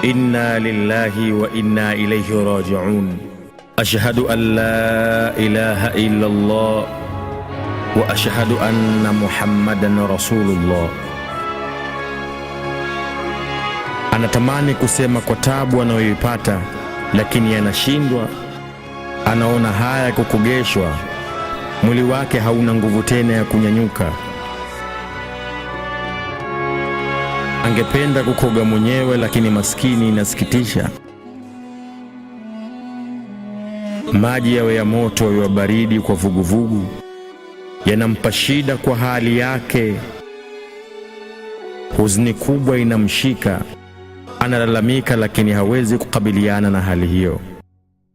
إنا لله وإنا إليه راجعون. أشهد أن لا إله إلا الله وأشهد أن محمدا رسول الله. Anatamani kusema kwa taabu anayoipata, lakini anashindwa. Anaona haya kukogeshwa, mwili wake hauna nguvu tena ya kunyanyuka. Angependa kukoga mwenyewe, lakini maskini inasikitisha. Maji yawe ya moto yawe baridi kwa vuguvugu, yanampa shida kwa hali yake. Huzuni kubwa inamshika, analalamika lakini hawezi kukabiliana na hali hiyo.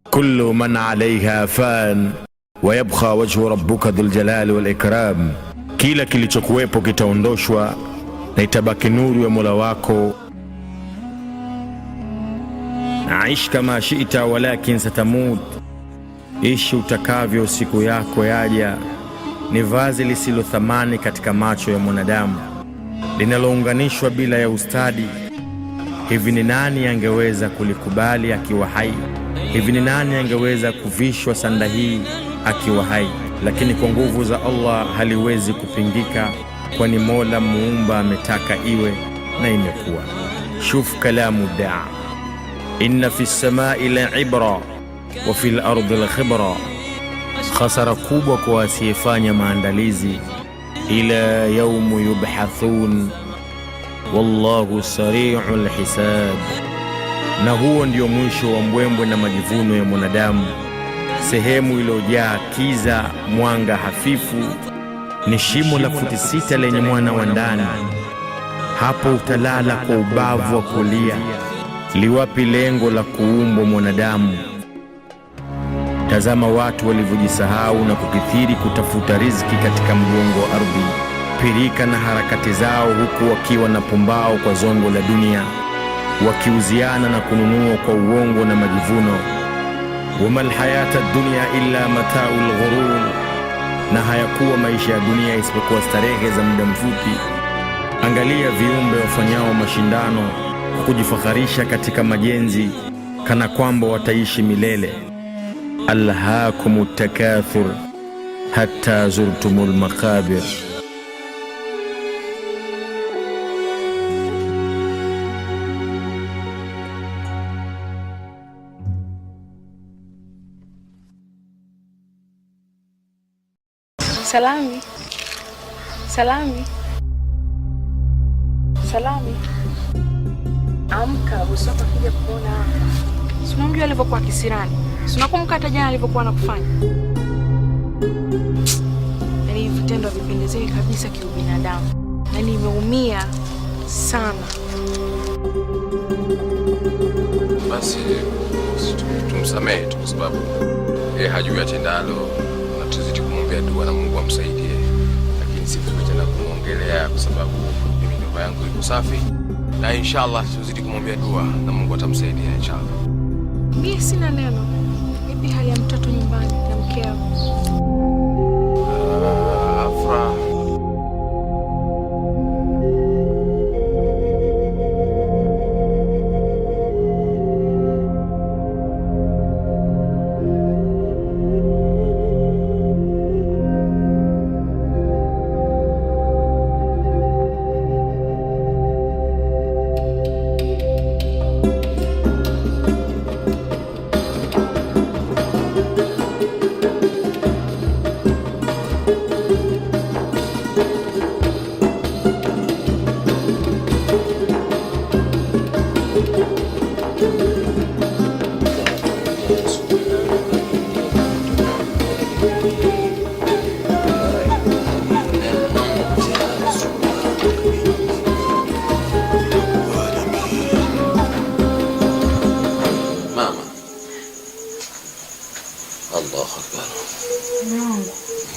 Kullu man alaiha fan wa yabqa wajhu rabbuka dhul jalali wal ikram. Kila kilichokuwepo kitaondoshwa na itabaki nuru ya Mola wako. Aish kama shi'ta walakin satamut. Ishi utakavyo, siku yako yaja. Ni vazi lisilo thamani katika macho ya mwanadamu, linalounganishwa bila ya ustadi. Hivi ni nani angeweza kulikubali akiwa hai? Hivi ni nani angeweza kuvishwa sanda hii akiwa hai? Lakini kwa nguvu za Allah haliwezi kupingika, kwani Mola muumba ametaka iwe na imekuwa. Shuf kalamu daa, inna fi samai la ibra wa fil ardi la khibra. Khasara kubwa kwa asiyefanya maandalizi. Ila yaumu yubhathun wallahu sari'ul hisab. Na huo ndio mwisho wa mbwembwe na majivuno ya mwanadamu. Sehemu iliyojaa kiza, mwanga hafifu ni shimo la futi 6 lenye mwana wa ndani. Hapo utalala kwa ubavu wa kulia. Liwapi lengo la kuumbwa mwanadamu? Tazama watu walivyojisahau na kukithiri kutafuta riziki katika mgongo wa ardhi, pirika na harakati zao, huku wakiwa na pumbao kwa zongo la dunia, wakiuziana na kununua kwa uongo na majivuno. Wamal hayata dunya illa mata'ul ghurur. Na hayakuwa maisha ya dunia isipokuwa starehe za muda mfupi. Angalia viumbe wafanyao mashindano kwa kujifakharisha katika majenzi, kana kwamba wataishi milele. Alhaakumut takathur hatta zurtumul maqabir. Salami. Salami. Salami. Amka, usitoka kuja kuona hapa. Si unamjua alivyokuwa kisirani? Si unakumbuka hata jana alivyokuwa anakufanya? Yaani hivi vitendo havipendezeki kabisa kiubinadamu. Na nimeumia sana. Basi tumsamehe tu, kwa sababu yeye hajui atendalo, na tuzidi kumwombea dua na Mungu amsaidie. Lakini sifuti tena kumuongelea, kwa sababu mimi ndoa yangu iko safi, na inshallah tuzidi kumwombea dua na Mungu atamsaidia inshallah. Mimi sina neno. Vipi hali ya mtoto nyumbani na mkeo? Afra.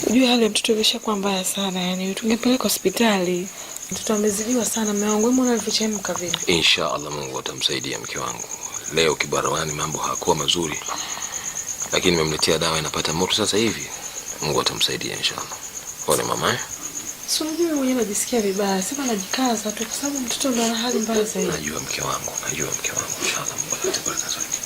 Unajua hali mtoto ilishakuwa mbaya sana, yani tungepeleka hospitali. Mtoto amezidiwa sana, mume wangu. Mbona alivyochemka vile? Inshallah Mungu atamsaidia mke wangu. Leo kibarawani mambo hakuwa mazuri, lakini nimemletea dawa inapata moto sasa hivi. Mungu atamsaidia inshallah. Pole mama. Si unajua mwenyewe najisikia vibaya, sema najikaza tu kwa sababu mtoto ndo ana hali mbaya zaidi. Najua mke wangu, inshallah Mungu atakubariki zaidi.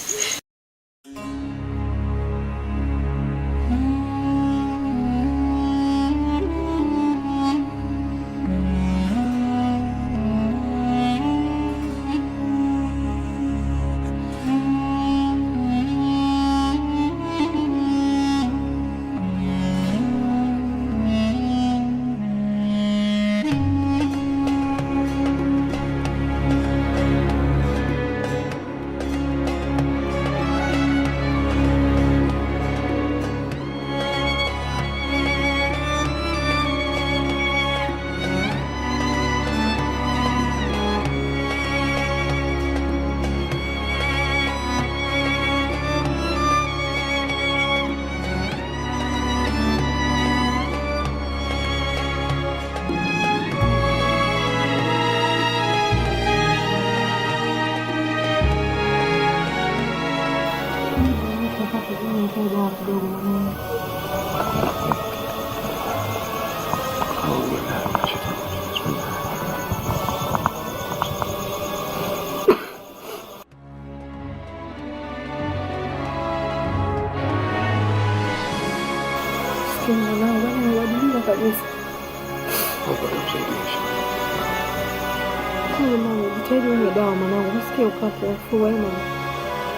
Jitahidi unywe dawa mwanangu, nasikia ukate afu wewe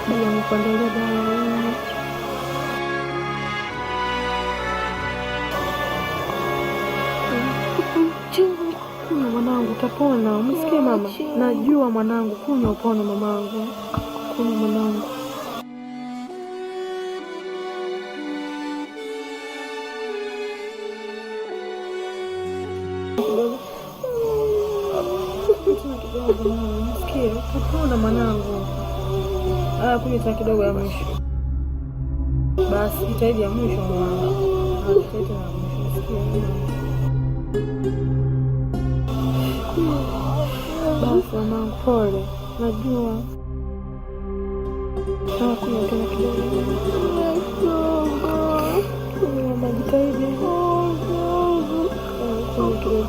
bila nikuandalia dawa. Kunywa mwanangu, utapona. Umesikia mama? Najua mwanangu, kunywa upone mamangu. Kunywa mwanangu. Nasikia utapona mwanangu. Kunywa saa kidogo ya mwisho. Basi jitahidi ya mwisho mwanangu. Jitahidi ya mwisho. Nasikia basi mwanangu, pole. Najua. Kunywa tena kidogo. Mama jitahidi. Kunywa kidogo.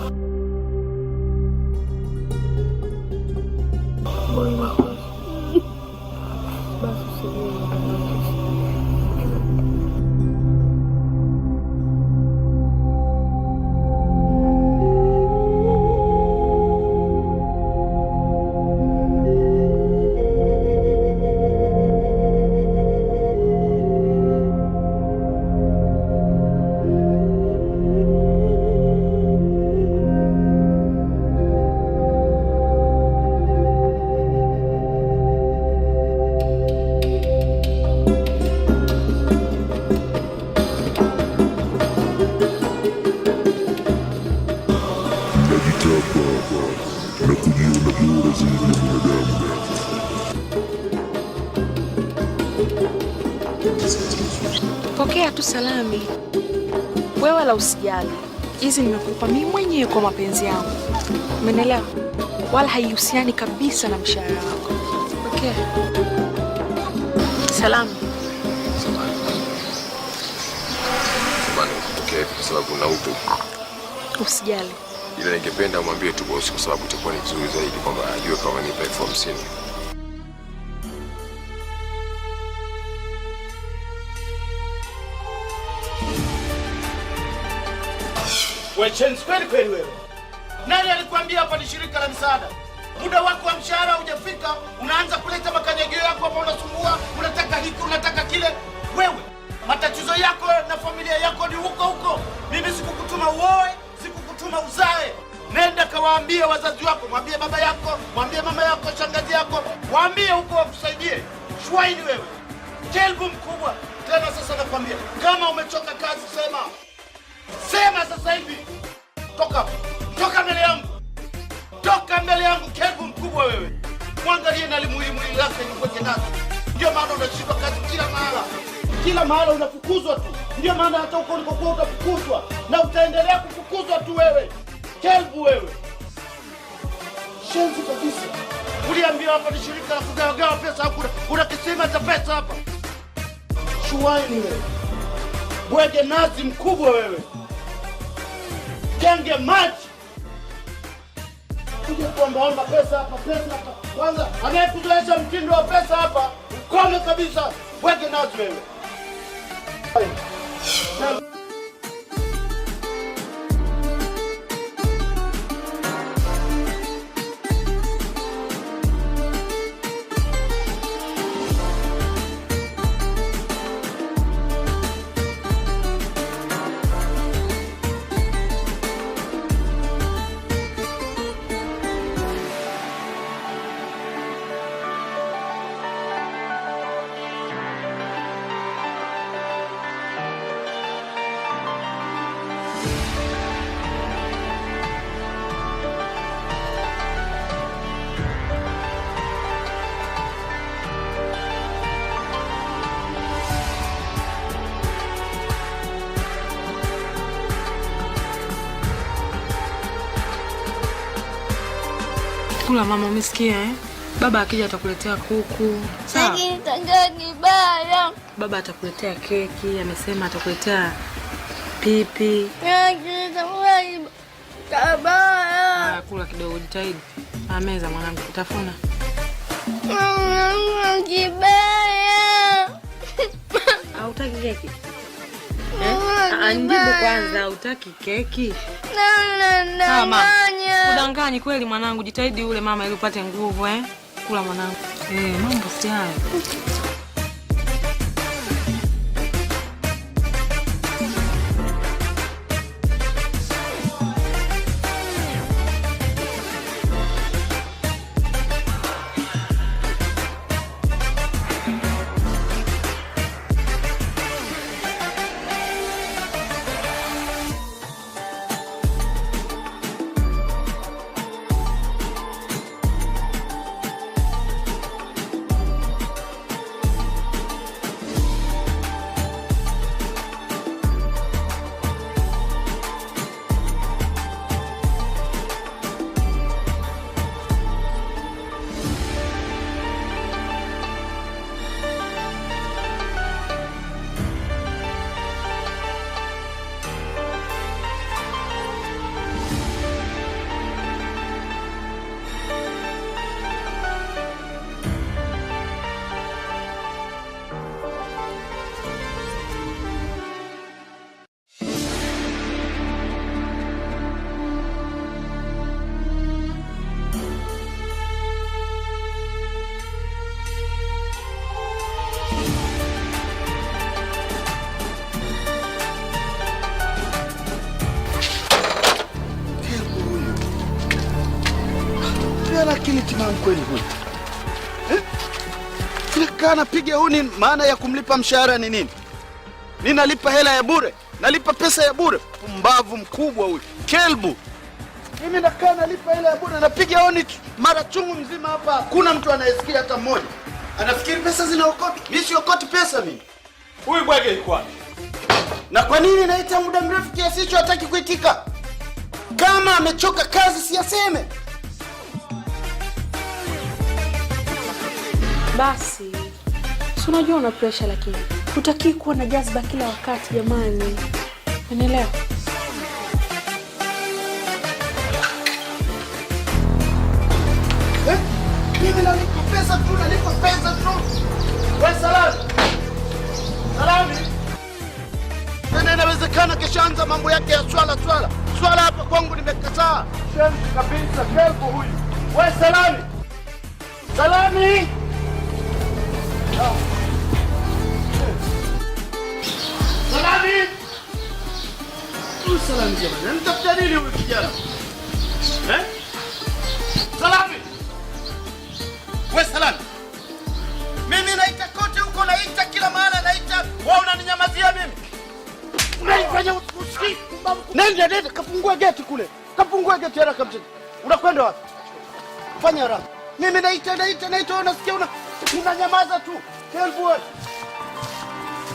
Basi na kujiona bora zaidi ya mwanadamu. Pokea tu salami, wewe wala usijali. Hizi nimekupa mimi mwenyewe kwa mapenzi yangu, umeelewa? Wala haihusiani kabisa na mshahara wako. Pokea salami. Kwa sababu na upo. Usijali. Ila ningependa umwambie tu bosi, kwa sababu itakuwa ni vizuri zaidi kwamba ajue kama ni performance. Wewe chance kweli wewe. Nani alikwambia hapa ni shirika la msaada? Muda wako wa mshahara hujafika, unaanza kuleta makanyagio yako hapo, unasumbua, unataka hiki, unataka kile. Wewe matatizo yako na familia yako ni huko. Mimi sikukutuma uoe, sikukutuma uzae. Nenda kawaambie wazazi wako, mwambie baba yako, mwambie mama yako, shangazi yako, waambie huko wakusaidie. Shwaini wewe. Kelbu mkubwa. Tena sasa nakwambia, kama umechoka kazi sema sasa hivi. Toka mbele yangu. Toka mbele yangu, kelbu mkubwa wewe. Mwangalie na limulimuli lake yukoje nazo. Ndio maana unashika kazi kila mahala unafukuzwa tu. Ndio maana hata huko ulikokuwa utafukuzwa na utaendelea kufukuzwa tu wewe. Kelbu wewe. Shenzi kabisa. Uliambiwa hapa ni shirika la kugawagawa pesa, hakuna. Una kisima cha pesa hapa. Shuwaini wewe. Bwege nazi mkubwa wewe. utenge maji. Kuja kuombaomba pesa hapa. Kwanza anayekuzoesha mtindo wa pesa hapa, ukome kabisa, weke nazi wewe. Kula mama, umesikia eh? Baba akija atakuletea kuku. Sawa? Lakini tangani baya. Baba atakuletea keki, amesema atakuletea pipi. Kabaya. Kula kidogo, jitahidi. Meza mwanangu, utafuna. Kibaya. Hautaki keki? Anjibu kwanza, hautaki keki? Mama. Udanganyi kweli mwanangu, jitahidi ule mama ili upate nguvu eh. Kula mwanangu. Mambo si hayo. Lakini timamu kweli huyu. Kila napiga huni, maana ya kumlipa mshahara ni nini? Ninalipa hela ya bure, nalipa pesa ya bure. Pumbavu mkubwa huyu. Kelbu. Mimi nakaa nalipa hela ya bure, napiga huni mara chungu mzima hapa. Hakuna mtu anayesikia hata mmoja. Anafikiri pesa zinaokota. Mimi siokoti pesa mimi. Huyu bwege yuko wapi? Na kwa nini naita muda mrefu kiasi hicho hataki kuitika? Kama amechoka kazi si aseme. Basi, si unajua una pressure lakini hutaki kuwa na jazba kila wakati jamani. Unaelewa? Mimi nalipa pesa tu. Wewe Salami. Nene inawezekana kishaanza mambo yake ya swala. Swala hapa kwangu nimekataa. Shem kabisa kelbo huyu. Wewe Salami. Salami. Salami jamani, nitafuta nini huyu kijana? Salami! We Salami! Mimi naita kote huko, naita kila maana, naita. Wewe unaninyamazia mimi? Unaifanya usikii? Nenda, kafungue geti kule. Kafungue geti haraka mtende. Unakwenda wapi? Fanya haraka. Mimi naita, unasikia unanyamaza tu. Helbu wewe.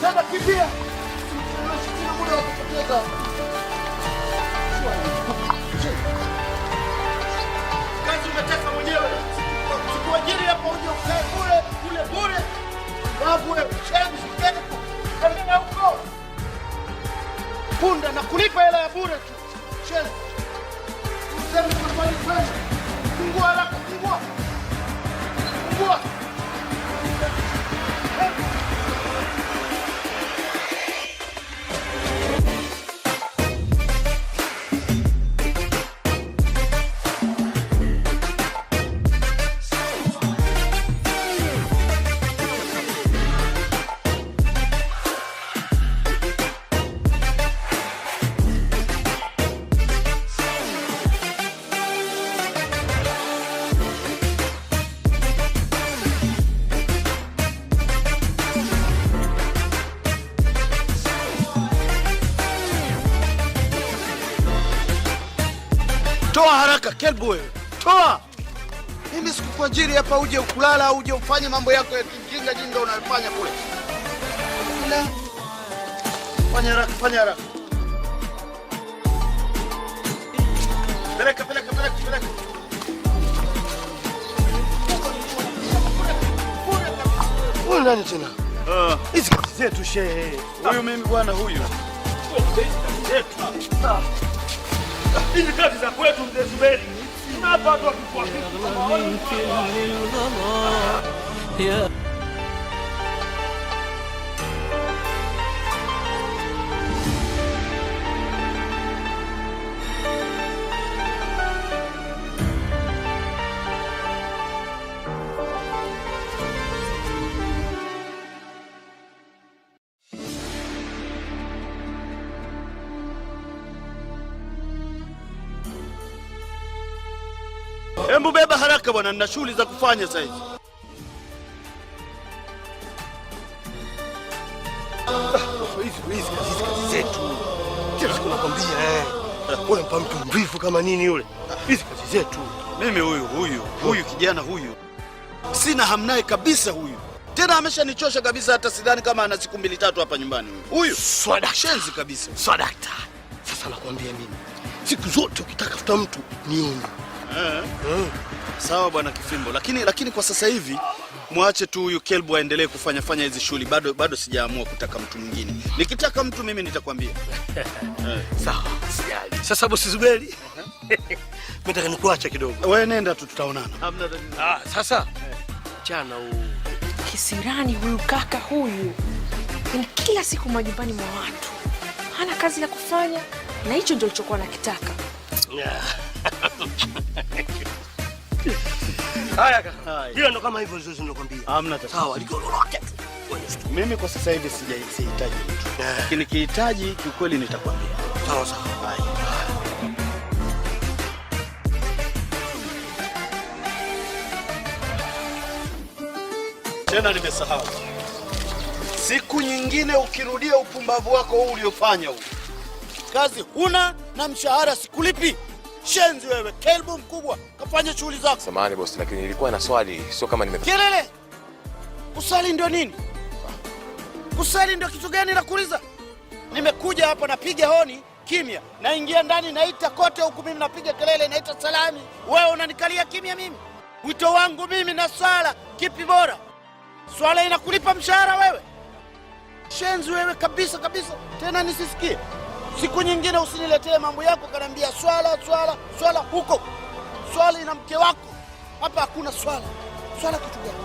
Tenda kimbia. Sina muda wa kupoteza. Kazi umetaka mwenyewe. Sikuajiri hapo uje ukae bure. Babu wewe, shikeni tu. Kamera huko. Punda na kulipa hela ya bure tu. Shenzi. Useme tunafanya kweli. Fungua haraka, fungua. Fungua. Toa haraka kelbu wewe. Toa. Mimi sikukuajiri hapa uje ukulala au uje ufanye mambo yako ya kijinga jinga unayofanya kule. Ila. Fanya haraka, fanya haraka. Peleka. Wewe nani tena? Hizi kazi zetu shehe. Huyu mimi bwana huyu. Hizi kazi za kwetu mzee Zuberi. Tunapa watu wakifua. Hebu beba haraka bwana, nina shughuli za kufanya sasa hivi. Hizi kazi zetu. Kila siku nakwambia wewe mpa mtu mvivu kama nini yule. Hizi kazi zetu. Mimi huyu kijana huyu. Sina hamnaye kabisa huyu. Tena ameshanichosha kabisa, hata sidhani kama ana siku 2-3 hapa nyumbani huyu. Huyu Swadakta. Shenzi kabisa. Swadakta. Sasa nakwambia mimi. Siku zote ukitaka kufuta mtu nione. Sawa bwana Kifimbo, lakini kwa sasa hivi muache tu huyu kelbu aendelee kufanya hizi shughuli. Bado sijaamua kutaka mtu mwingine. Nikitaka mtu mimi nitakwambia. Sawa, sijali. Sasa bosi Zuberi. Nataka nikuache kidogo. Wewe nenda tu, tutaonana. Sasa mchana huu Kisirani huyu kaka huyu. Ni kila siku majumbani mwa watu. Hana kazi ya kufanya na hicho ndio alichokuwa nakitaka. Haya kaka. Hiyo ndo kama hivyo zoezi nilokuambia. Hamna tatizo. Sawa, liko lolote. Mimi kwa sasa hivi sihitaji mtu. Lakini kihitaji kiukweli nitakwambia. Sawa. Haya. Tena nimesahau. Siku nyingine ukirudia upumbavu wako huu uliofanya huu. Kazi huna na mshahara sikulipi. Shenzi wewe, kelbu mkubwa, kafanya shughuli zako. Samahani boss, lakini nilikuwa na swali, sio kama Kelele! Kusali ndio nini? Kusali ndio kitu gani nakuuliza? Nimekuja hapa napiga honi kimya, naingia ndani naita kote huku mimi napiga kelele naita salami. Wewe unanikalia kimya mimi? Wito wangu mimi na swala kipi bora? Swala inakulipa mshahara wewe? Shenzi wewe kabisa. Tena nisisikie. Siku nyingine usiniletee mambo yako kanambia swala huko. Swala ina mke wako. Hapa hakuna swala. Swala kitu gani?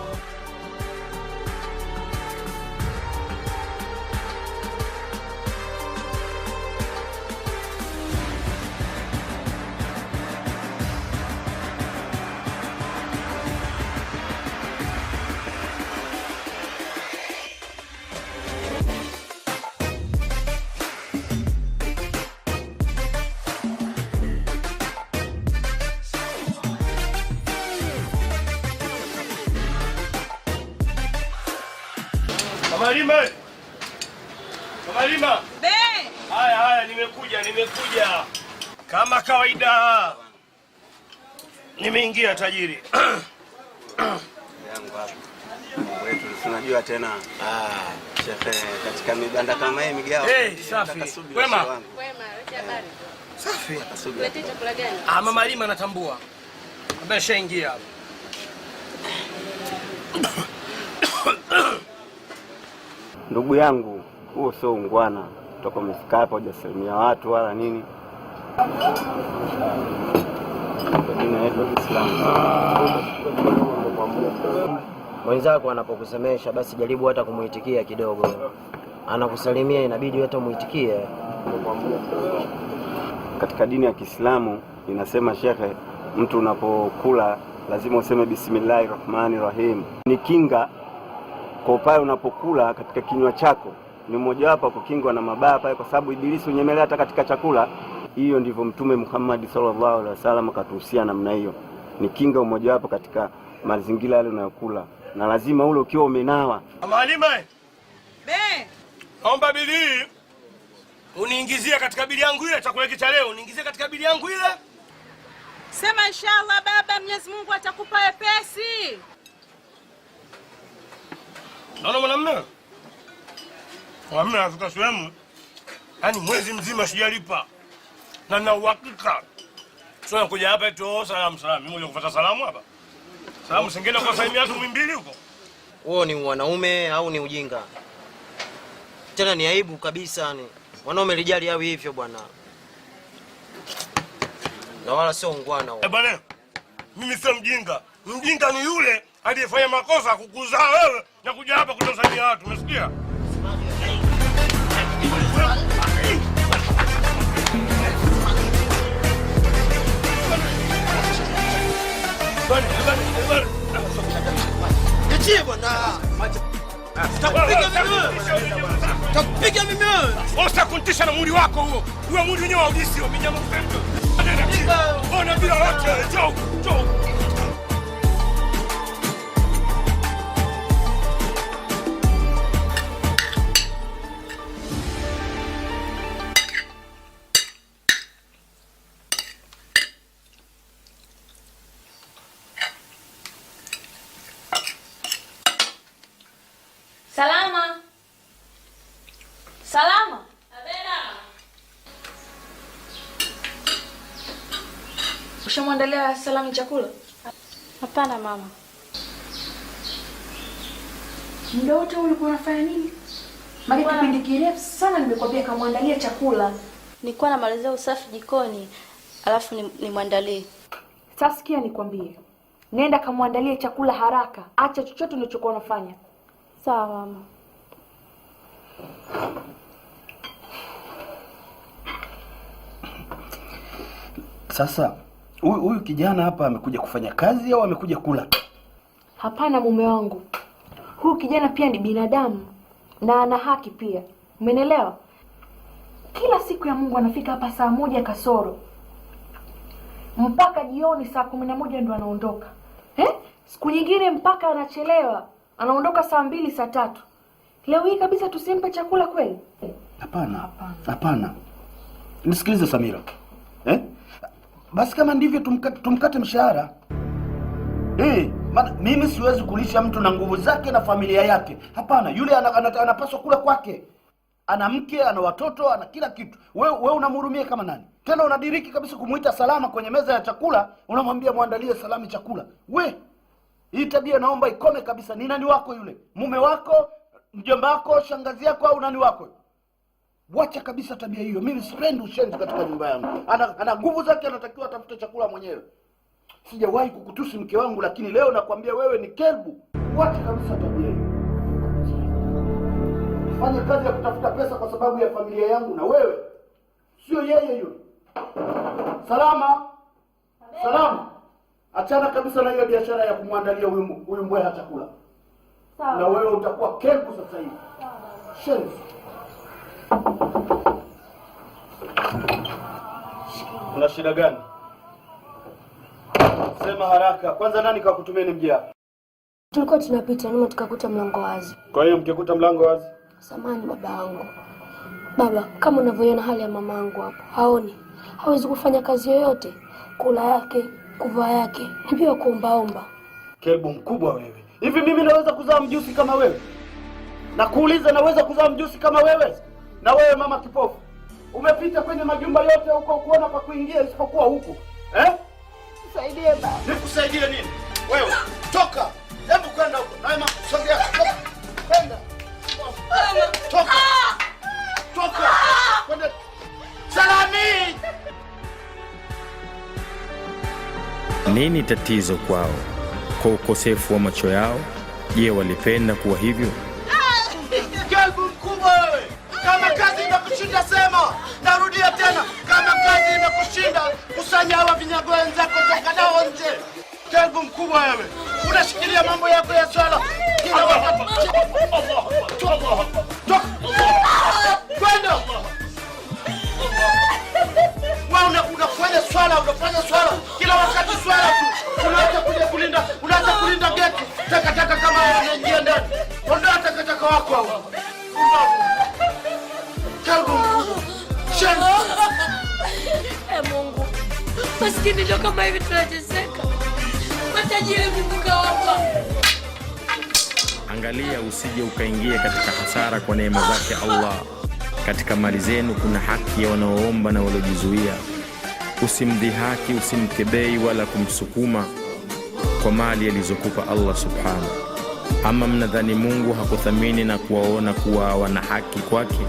Kamalima. Haya, nimekuja. Kama kawaida. Nimeingia tajiri. Yangu hapa. Wetu tunajua tena. Shefe katika mibanda kama hii migao. Safi. Wema, leta habari. Safi. Leta chakula gani? Mama Lima natambua. Ameshaingia hapa. Ndugu yangu, huo sio ungwana. Toka umefika hapa hujasalimia watu wala nini. Dini yetu ya Kiislamu. Mwenzako anapokusemesha basi jaribu hata kumuitikia kidogo. Anakusalimia inabidi hata muitikie. Katika dini ya Kiislamu inasema shekhe, mtu unapokula lazima useme Bismillahirrahmanirrahim. Ni kinga kwa pale unapokula katika kinywa chako. Ni mojawapo kukingwa na mabaya pale kwa sababu ibilisi unyemelea hata katika chakula. Hiyo ndivyo Mtume Muhammad sallallahu alaihi wasallam akatuhusia namna hiyo. Ni kinga mojawapo katika mazingira yale unayokula. Na lazima ule ukiwa umenawa. Mwalimu. Omba bili. Uniingizie katika bili yangu ile chakula cha leo. Uniingizie katika bili yangu ile. Sema inshallah baba, Mwenyezi Mungu atakupa wepesi. Naona mwanamume. Mwanamume afika sehemu. Yaani mwezi mzima sijalipa. Na na uhakika. Sio kuja hapa tu salamu. Mimi ngoja kufuata salamu hapa. Salamu singine kwa salimia watu mbili huko. Wewe ni wanaume au ni ujinga? Tena ni aibu kabisa ni. Wanaume lijali hao hivyo bwana. Na wala sio ungwana huo. Bwana, mimi sio mjinga. Mjinga ni yule aliyefanya makosa kukuzaa wewe na kuja hapa kutosalia watu. Umesikia? Niachie bwana. Tapiga mimi wewe. Usikuntisha na mwili wako huo. Huo mwili wenyewe haujisi wa minyama mtembe. Ona bila wote. Njoo. Salama. Abena. Ushamwandalia Salami chakula? Hapana mama. Muda wote ulikuwa unafanya nini? Maana kipindi kirefu sana nimekwambia kamwandalia chakula. Nilikuwa namalizia usafi jikoni, alafu nimwandalie. Sasa sikia nikwambie. Nenda kamwandalie chakula haraka. Acha chochote unachokuwa unafanya. Sawa mama. Sasa huyu kijana hapa amekuja kufanya kazi au amekuja kula? Hapana mume wangu. Huyu kijana pia ni binadamu na ana haki pia. Umeelewa? Kila siku ya Mungu anafika hapa saa 1 kasoro. Mpaka jioni saa 11 ndo anaondoka. Siku nyingine mpaka anachelewa. Anaondoka saa 2 saa 3. Leo hii kabisa tusimpe chakula kweli? Hapana. Nisikilize Samira. Basi kama ndivyo tumkate mshahara. Mimi siwezi kulisha mtu na nguvu zake na familia yake. Hapana, yule anapaswa kula kwake. Ana mke, ana watoto, ana kila kitu. Wewe unamhurumia kama nani? Tena unadiriki kabisa kumuita Salama kwenye meza ya chakula, unamwambia muandalie Salami chakula. Hii tabia naomba ikome kabisa. Ni nani wako yule? Mume wako, mjomba wako, shangazi yako au nani wako? Wacha kabisa tabia hiyo. Mimi sipendi ushenzi katika nyumba yangu. Ana nguvu zake, anatakiwa atafute chakula mwenyewe. Sijawahi kukutusi mke wangu, lakini leo nakwambia wewe ni kelbu. Wacha kabisa tabia hiyo. Fanya kazi ya kutafuta pesa kwa sababu ya familia yangu na wewe. Sio yeye yule. Salama. Achana kabisa na hiyo biashara ya kumwandalia huyu mbweha chakula. Sawa. Na wewe utakuwa kelbu sasa hivi. Shenzi. Una shida gani? Sema haraka. Kwanza nani kakutumia ni mjia? Tulikuwa tunapita nyuma tukakuta mlango wazi. Kwa hiyo mkikuta mlango wazi? Samahani baba yangu. Baba, kama unavyoona hali ya mama yangu hapa. Haoni. Hawezi kufanya kazi yoyote. Kula yake, kuvaa yake, pia kuombaomba. Kelbu mkubwa wewe. Hivi mimi naweza kuzaa mjusi kama wewe? Na kuuliza naweza kuzaa mjusi kama wewe? Na wewe mama kipofu. Umepita kwenye majumba yote huko kuona pa kuingia isipokuwa huku. Nisaidie baba. Nikusaidie nini? Wewe toka. Hebu kwenda huko. Naima sogea. Kwenda. Toka. Kwenda. Salami! Nini tatizo kwao? Kwa ukosefu wa macho yao? Je, walipenda kuwa hivyo? Kelbu mkubwa wewe! Kama kazi imekushinda sema! Narudia tena, kama kazi imekushinda kusanya hawa vinyago wenzako toka nao nje! Kelbu mkubwa wewe! Unashikilia mambo yako ya swala kila wakati! Kwenda! Unafanya swala kila wakati, swala tu. Unaacha kulinda geti. Takataka kama wanaingia ndani. Ondoa takataka wako hao. Kalbu. Mungu. Maskini ndio kama hivi tunateseka. Matajiri mbuka hapa. Angalia usije ukaingia katika hasara kwa neema zake Allah. Katika mali zenu kuna haki ya wanaoomba na waliojizuia. Usimdhihaki, usimkebei wala kumsukuma kwa mali alizokupa Allah subhanahu. Ama mnadhani Mungu hakuthamini na kuwaona kuwa wana haki kwake?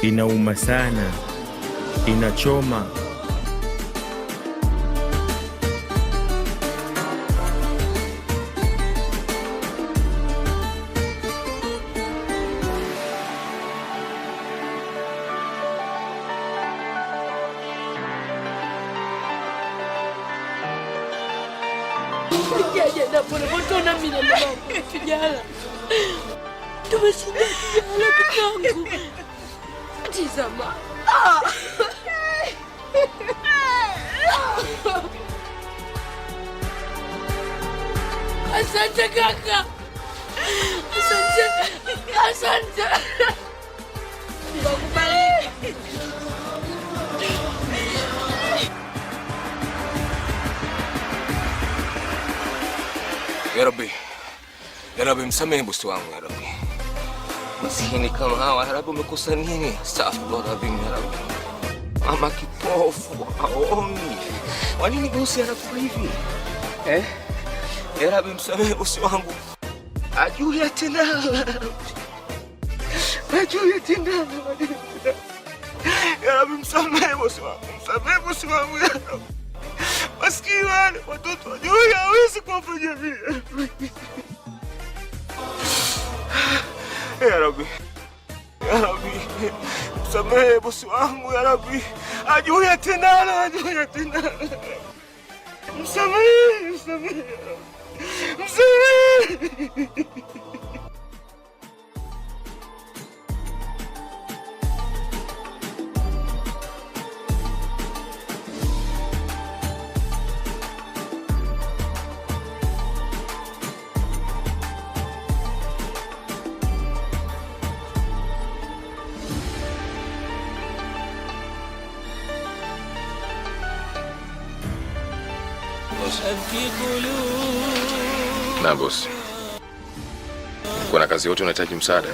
Inauma sana, inachoma. Jaja pole potona mimi na tujala. Tumeshinda tujala kitangu. Tizama. Asante kaka. Asante. Bakubariki. Ya Rabbi msamehe bosi wangu ya Rabbi. Masikini kama hawa ya Rabbi umekosa nini? Astaghfirullahalazim ya Rabbi. Mama kipofu haoni. Kwa nini bosi anakuwa hivi? Ya Rabbi msamehe bosi wangu. Ajui tena. Ya Rabbi msamehe bosi wangu. Msamehe bosi wangu ya Rabbi. Maskini wale watoto wajui hawezi kuwafanyia vile. Ya Rabbi, msamehe bosi wangu ya Rabbi. Ajui tena. Msamehe. Na bosi, kuna kazi yote unahitaji msaada?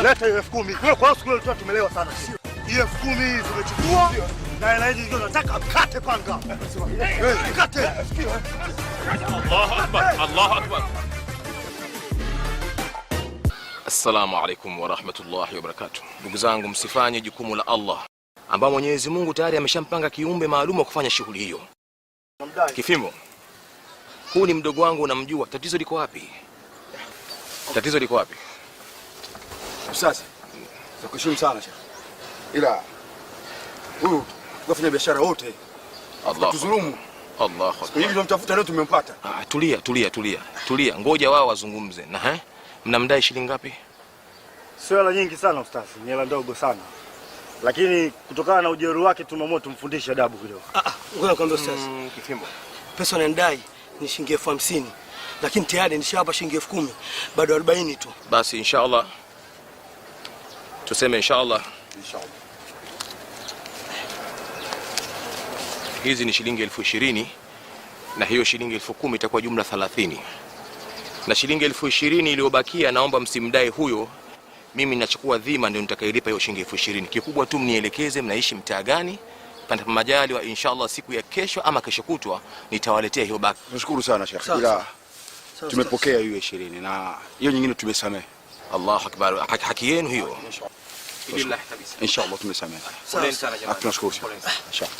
Leta hiyo 10,000. Wewe kwa siku leo tumelewa sana. Hiyo 10,000 tumechukua na hela hizi ndio nataka mkate panga. Mkate. Allahu Akbar. Allahu Akbar. Assalamu alaikum wa rahmatullahi wa barakatuh. Ndugu zangu, msifanye jukumu la Allah ambao Mwenyezi Mungu tayari ameshampanga kiumbe maalum wa kufanya shughuli hiyo. Kifimbo, huu ni mdogo wangu, unamjua. Tatizo liko wapi? Tatizo liko wapi? Sasa nakushukuru sana Sheikh. Ila huyu kufanya biashara wote Allah tuzulumu. Allah Akbar. Hivi ndio mtafuta leo tumempata. Tulia. Ngoja wao wazungumze. Na mnamdai shilingi ngapi? Sio hela nyingi sana ustazi, ni hela ndogo sana. Lakini kutokana na ujeuri wake tumeamua tumfundishe adabu kidogo. Ngoja kwanza ustazi. Kifimbo. Pesa unanidai ni shilingi 50,000. Lakini tayari nishawapa shilingi 10,000. Bado 40 tu. Basi inshallah. Tuseme inshallah. Hizi ni shilingi 20,000 na hiyo shilingi 10,000 itakuwa jumla 30. Na shilingi 20,000 iliyobakia naomba msimdai huyo. Mimi ninachukua dhima ndio nitakayelipa hiyo shilingi 20,000. Kikubwa tu mnielekeze mnaishi mtaa gani. Panapo majaliwa inshallah siku ya kesho ama kesho kutwa nitawaletea hiyo baki. Nashukuru sana Sheikh. Ila tumepokea hiyo 20 na hiyo nyingine tumesamehe. Allahu Akbar. Haki yenu hiyo. Inshallah tumesamehe. Tunashukuru sana. Inshallah.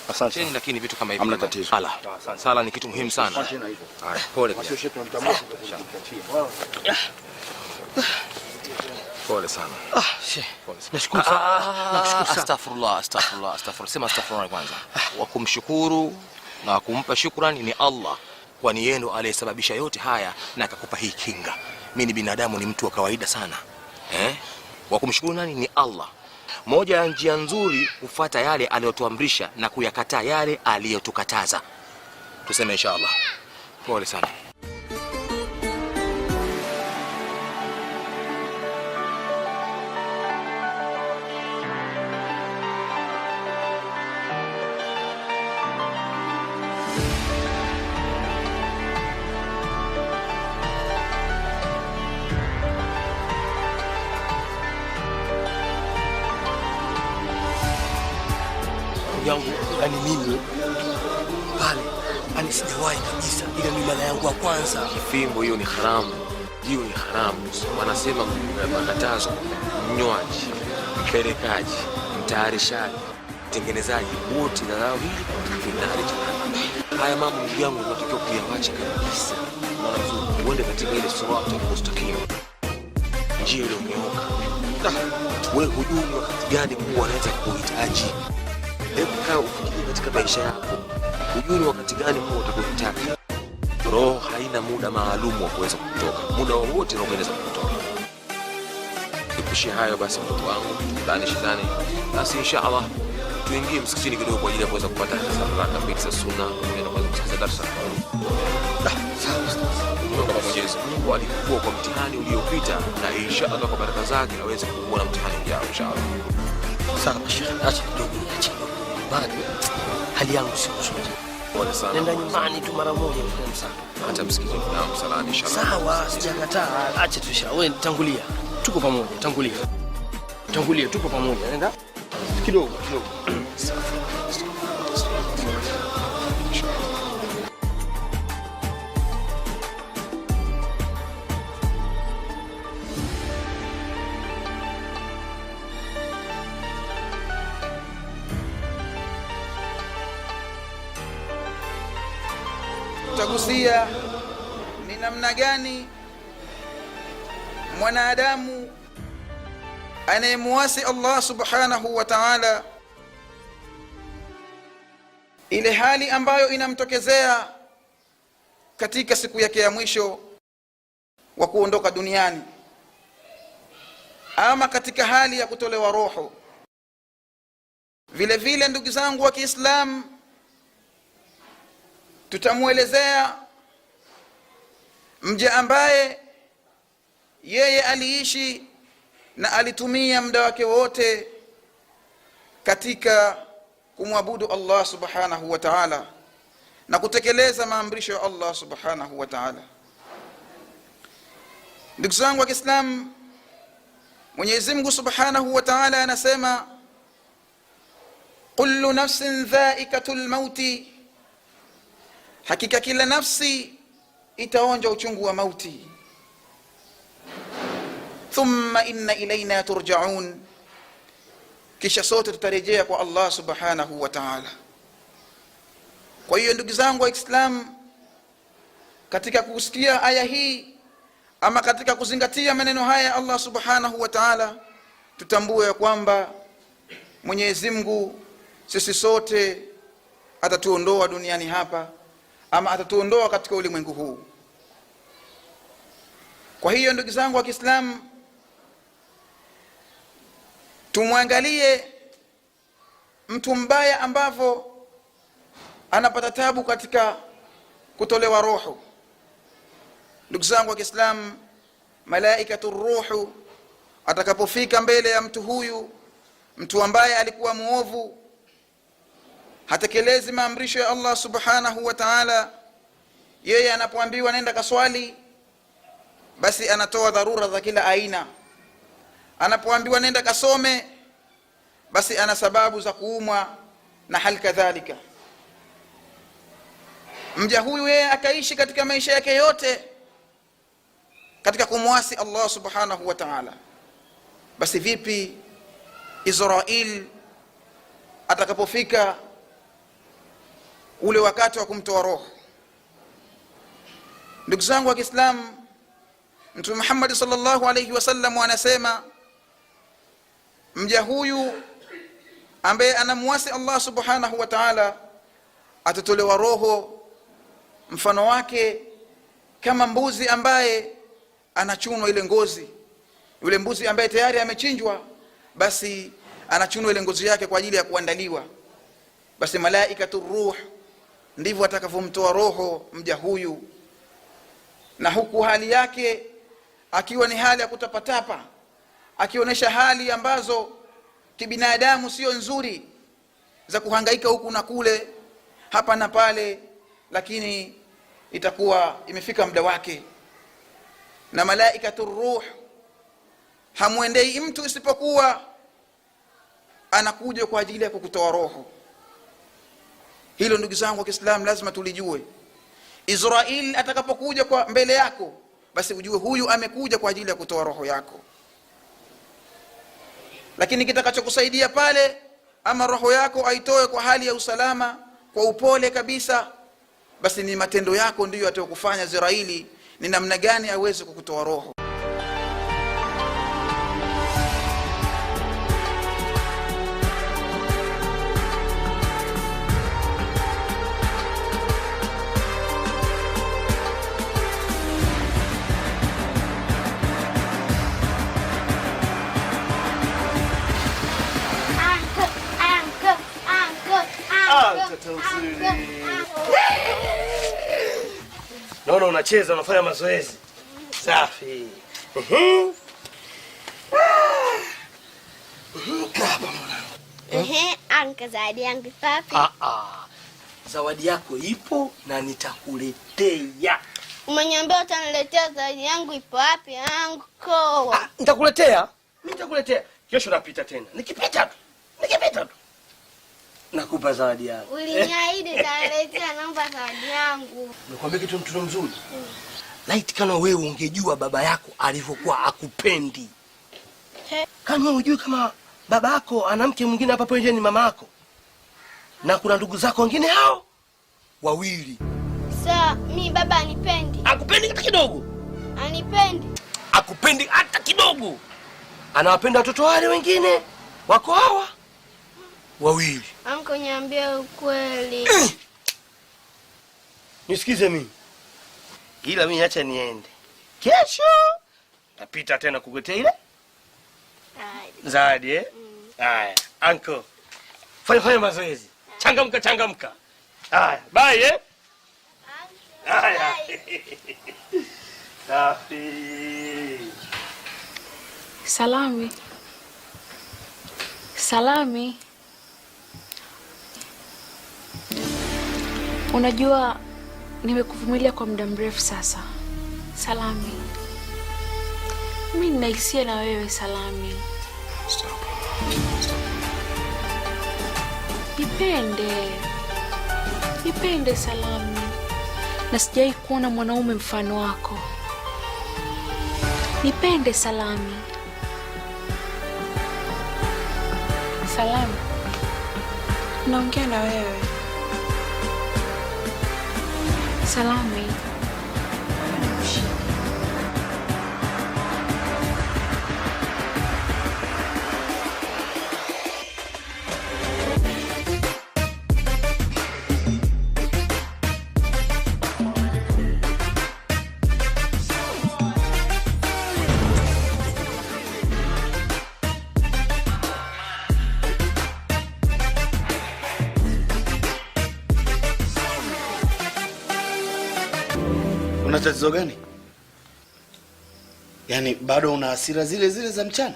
Asante. Lakini vitu kama hivi hamna tatizo. Sala ni kitu muhimu sana. Pole. Pole sana. Nashukuru sana. Astaghfirullah. Sema astaghfirullah kwanza. Wa kumshukuru na kumpa shukrani ni Allah, kwani yeye ndo aliyesababisha yote haya na akakupa hii kinga. Mimi ni binadamu, ni mtu wa kawaida sana. Wa kumshukuru nani? Ni Allah. Moja ya njia nzuri kufuata yale aliyotuamrisha na kuyakataa yale aliyotukataza. Tuseme inshallah. Pole sana. Yangu yani mimi pale ani sijawahi kabisa, ile ni mara yangu ya kwanza. Kifimbo, hiyo ni haramu. Wanasema makatazo: mnywaji, mpelekaji, mtayarishaji, mtengenezaji, wote na lao hili finali. Haya mambo ndugu yangu unatakiwa kuyawacha kabisa. Uende katika ile sirata mustaqim, njia ile unyooka. Wewe hujui wakati gani Mungu anaweza kukuhitaji. Hebu kaa ufikiri katika maisha yako. Hujui wakati gani Mungu atakutaka. Roho haina muda maalum wa kuweza kutoka. Muda wowote roho inaweza kutoka. Tukushie hayo basi mtoto wangu. Shidani. Basi inshallah tuingie msikitini kidogo kwa ajili ya kuweza kupata raka mbili za sunna na kuweza kusikiza darasa. Mungu Mwenyezi Mungu alikuwa kwa mtihani uliopita na inshallah kwa baraka zake aweze kuona mtihani ujao inshallah. Sawa Sheikh, acha kidogo. Bado hali yangu sio nzuri. Pole sana. Nenda nyumbani tu mara moja kwa msana. Hata msikitini na msalani inshallah. Sawa, sijakataa. Acha tu Sheikh. Wewe tangulia. Tuko pamoja, tangulia tuko pamoja. Nenda kidogo. Tutagusia ni namna gani mwanadamu anayemuasi Allah subhanahu wa ta'ala, ile hali ambayo inamtokezea katika siku yake ya mwisho wa kuondoka duniani, ama katika hali ya kutolewa roho. Vile vile ndugu zangu wa Kiislamu, tutamuelezea mja ambaye yeye aliishi na alitumia muda wake wote katika kumwabudu Allah subhanahu wa ta'ala na kutekeleza maamrisho ya Allah subhanahu wa ta'ala. Ndugu zangu wa Kiislamu, Mwenyezi Mungu subhanahu wa ta'ala anasema, kullu nafsin dhaikatul mauti, hakika kila nafsi itaonja uchungu wa mauti. Thumma inna ilayna turja'un, kisha sote tutarejea kwa Allah subhanahu wa ta'ala. Kwa hiyo ndugu zangu wa Islam, katika kusikia aya hii ama katika kuzingatia maneno haya Allah subhanahu wa ta'ala, tutambue ya kwamba Mwenyezi Mungu sisi sote atatuondoa duniani hapa ama atatuondoa katika ulimwengu huu. Kwa hiyo ndugu zangu wa Kiislamu, tumwangalie mtu mbaya ambavyo anapata tabu katika kutolewa roho. Ndugu zangu wa Kiislamu, malaikatu ruhu atakapofika mbele ya mtu huyu, mtu ambaye alikuwa muovu, hatekelezi maamrisho ya Allah subhanahu wa ta'ala, yeye anapoambiwa nenda kaswali, basi anatoa dharura za kila aina. Anapoambiwa nenda kasome, basi ana sababu za kuumwa na hali kadhalika. Mja huyu yeye akaishi katika maisha yake yote katika kumwasi Allah subhanahu wa ta'ala, basi vipi Israel atakapofika ule wakati wa kumtoa roho? Ndugu zangu wa Kiislamu, Mtume Muhammad sallallahu alayhi wasallam anasema, mja huyu ambaye anamwasi Allah subhanahu wa ta'ala atatolewa roho mfano wake kama mbuzi ambaye anachunwa ile ngozi. Yule mbuzi ambaye tayari amechinjwa, basi anachunwa ile ngozi yake kwa ajili ya kuandaliwa. Basi malaikatu ruh ndivyo atakavomtoa roho mja huyu, na huku hali yake akiwa ni hali ya kutapatapa, akionyesha hali ambazo kibinadamu sio nzuri, za kuhangaika huku na kule, hapa na pale, lakini itakuwa imefika muda wake. Na malaikatu ruh hamwendei mtu isipokuwa anakuja kwa ajili ya kukutoa roho. Hilo ndugu zangu wa Kiislamu lazima tulijue. Israel atakapokuja kwa mbele yako, basi ujue huyu amekuja kwa ajili ya kutoa roho yako. Lakini kitakachokusaidia pale, ama roho yako aitoe kwa hali ya usalama, kwa upole kabisa, basi ni matendo yako ndiyo atakufanya Israeli ni namna gani aweze kukutoa roho. Naona unacheza, unafanya mazoezi. Safi. Anka, zawadi yangu ipo wapi? Zawadi yako ipo na nitakuletea. Umeniambia utaniletea, zawadi yangu ipo wapi anko? Nitakuletea. Mimi nitakuletea. Kesho napita tena. Nikipita tu. Nakupa zawadi yangu. Uliniahidi utaniletea, naomba zawadi yangu. Nikwambia kitu mtoto mzuri. Laiti kama wewe ungejua baba yako alivyokuwa akupendi. Kama unajui kama baba yako ana mke mwingine hapa nje ni mama yako. Na kuna ndugu zako wengine hao wawili. Sasa mimi baba anipendi. Akupendi hata kidogo. Anipendi. Akupendi hata kidogo. Anawapenda watoto wale wengine wako hawa wawili. Anko, niambie ukweli. Nisikize mimi. Ila mimi acha niende. Kesho napita tena kukuletea ile zawadi Haya, uncle. Fanya mazoezi. Changamka. Haya, bye eh? Haya. Safi. Salami. Unajua nimekuvumilia kwa muda mrefu sasa. Salami. Mimi nina hisia na wewe Salami. Stop. Nipende Salami. Na sijai kuona mwanaume mfano wako. Nipende Salami. Salami. Naongea na wewe. Salami. Una tatizo gani? Yaani bado una hasira zile zile za mchana?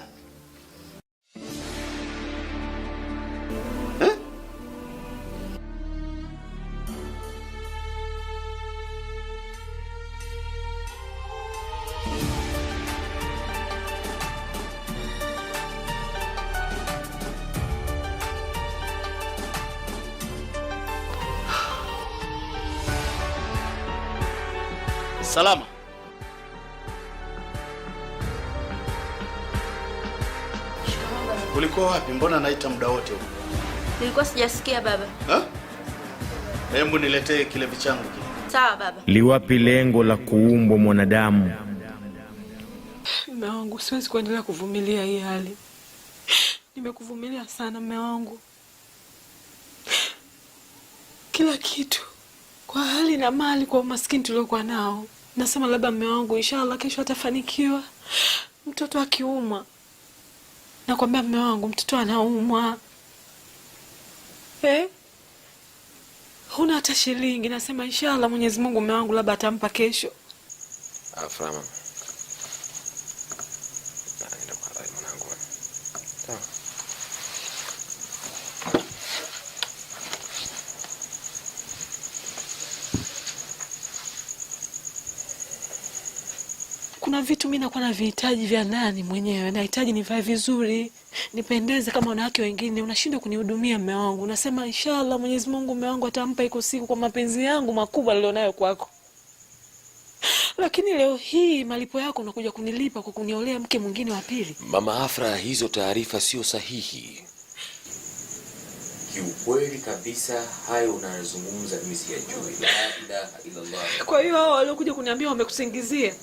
Salama. Ulikuwa wapi? Mbona naita muda wote huko? Nilikuwa sijasikia baba. Hebu niletee kile vichangu kile. Sawa baba. Liwapi lengo la kuumbwa mwanadamu? Mume wangu, siwezi kuendelea kuvumilia hii hali. Nimekuvumilia sana mume wangu. Kila kitu. Kwa hali na mali, kwa umaskini tuliokuwa nao. Nasema labda mume wangu inshallah kesho atafanikiwa. Mtoto akiumwa. Nakwambia mume wangu mtoto anaumwa. Huna hata shilingi. Nasema inshallah Mwenyezi Mungu mume wangu labda atampa kesho. Afra mama. Nenda kwa rai mwanangu. Sawa. Kuna vitu mimi nakuwa na vihitaji vya ndani mwenyewe. Nahitaji nivae vizuri, nipendeze kama wanawake wengine. Unashindwa kunihudumia mume wangu. Unasema inshallah Mwenyezi Mungu mume wangu atampa iko siku kwa mapenzi yangu makubwa nilionayo kwako. Lakini leo hii malipo yako unakuja kunilipa kwa kuniolea mke mwingine wa pili. Mama Afra, hizo taarifa sio sahihi. Kiukweli kabisa hayo unayozungumza mimi siyajui. La ilaha illa Allah. Kwa hiyo hao waliokuja kuniambia wamekusingizia.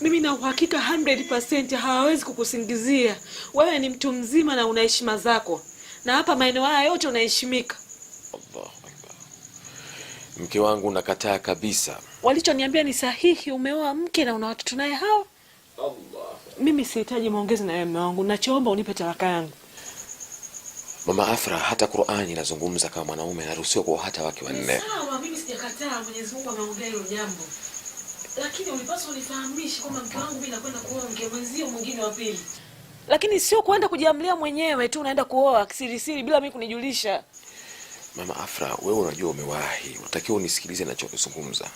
Mimi na uhakika 100% hawawezi kukusingizia. Wewe ni mtu mzima na una heshima zako. Na hapa maeneo haya yote unaheshimika. Allahu Akbar. Mke wangu nakataa kabisa. Walichoniambia ni sahihi, umeoa mke na una watoto naye hao. Allah. Mimi sihitaji maongezi na wewe mume wangu. Nachoomba unipe talaka yangu. Mama Afra, hata Qur'ani inazungumza kama mwanaume anaruhusiwa kwa hata wake wanne. Sawa, mimi sijakataa, Mwenyezi Mungu ameongea hilo jambo. Lakini ulipaswa unifahamishe kwamba mke wangu mimi nakwenda kuoa mke mwenzio mwingine wa pili. Lakini sio kwenda kujiamlia mwenyewe tu unaenda kuoa kisiri bila mimi kunijulisha. Mama Afra, wewe unajua umewahi. Unatakiwa unisikilize ninachozungumza.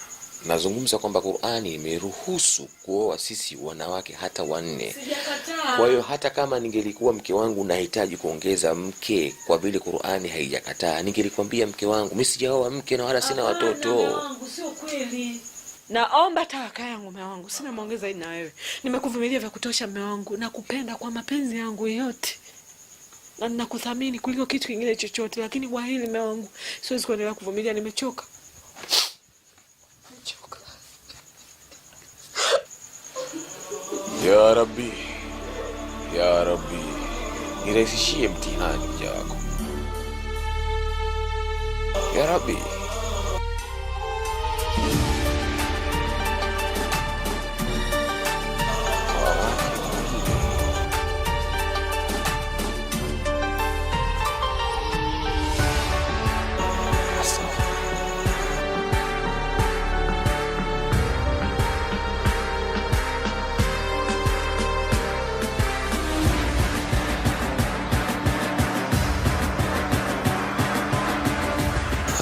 Nazungumza kwamba Qur'ani imeruhusu kuoa sisi wanawake hata wanne. Sijakataa. Kwa hiyo hata kama ningelikuwa mke wangu nahitaji kuongeza mke kwa vile Qur'ani haijakataa, ningelikwambia mke wangu mimi sijaoa mke na wala sina watoto. Mume wangu sio kweli. Naomba talaka yangu mume wangu. Sina maongeza hii na wewe. Nimekuvumilia vya kutosha mume wangu. Nakupenda kwa mapenzi yangu yote. Na ninakuthamini kuliko kitu kingine chochote, lakini kwa hili mume wangu siwezi kuendelea kuvumilia, nimechoka. Ya Rabbi. Ya Rabbi. Nirahisishie mtihani mja wako. Ya Rabbi.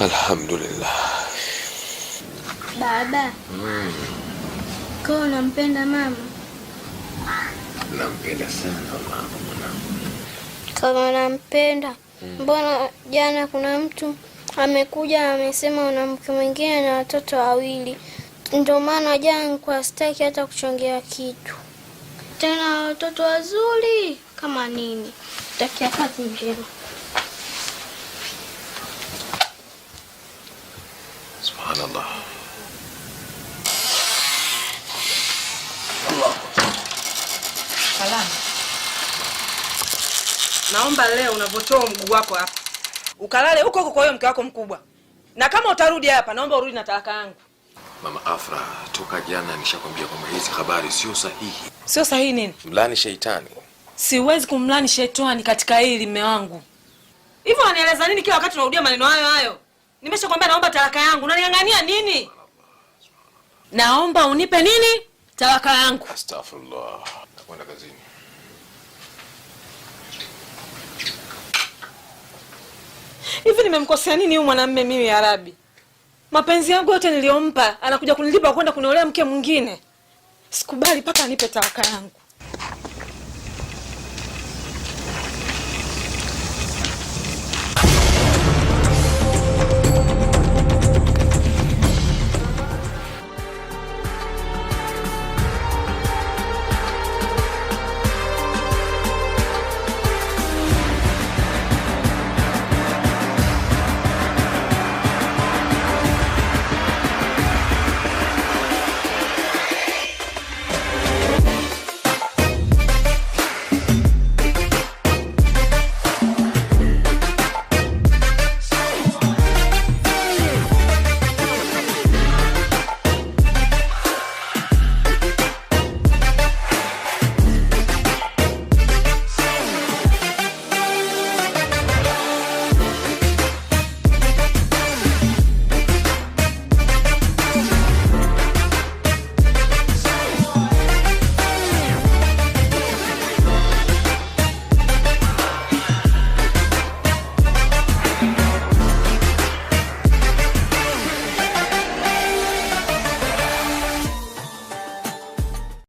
Alhamdulillah. Baba. Kwa unampenda mama? Nampenda sana mama mwanangu. Kama nampenda, mbona jana kuna mtu amekuja amesema una mke mwingine na watoto wawili? Ndio maana jana kwa sitaki hata kuchongea kitu. Tena watoto wazuri kama nini? Takia kazi njema. Subhanallah. Salama. Naomba leo unavotoa mguu wako hapa ukalale huko huko kwa hiyo mke wako mkubwa, na kama utarudi hapa naomba urudi na talaka yangu. Mama Afra, toka jana nishakwambia kwamba hizi habari sio sahihi. Sio sahihi nini? Mlani sheitani. Siwezi kumlani shetani katika hili mume wangu. Hivyo unanieleza nini kila wakati unarudia maneno hayo hayo? Nimeshakwambia naomba talaka yangu. Unaniangania nini? Naomba unipe nini? Talaka yangu. Astaghfirullah. Nakwenda kazini. Hivi nimemkosea nini huyu mwanamume mimi ya Rabi? Mapenzi yangu yote niliyompa anakuja kunilipa kwenda kuniolea mke mwingine. Sikubali mpaka anipe talaka yangu.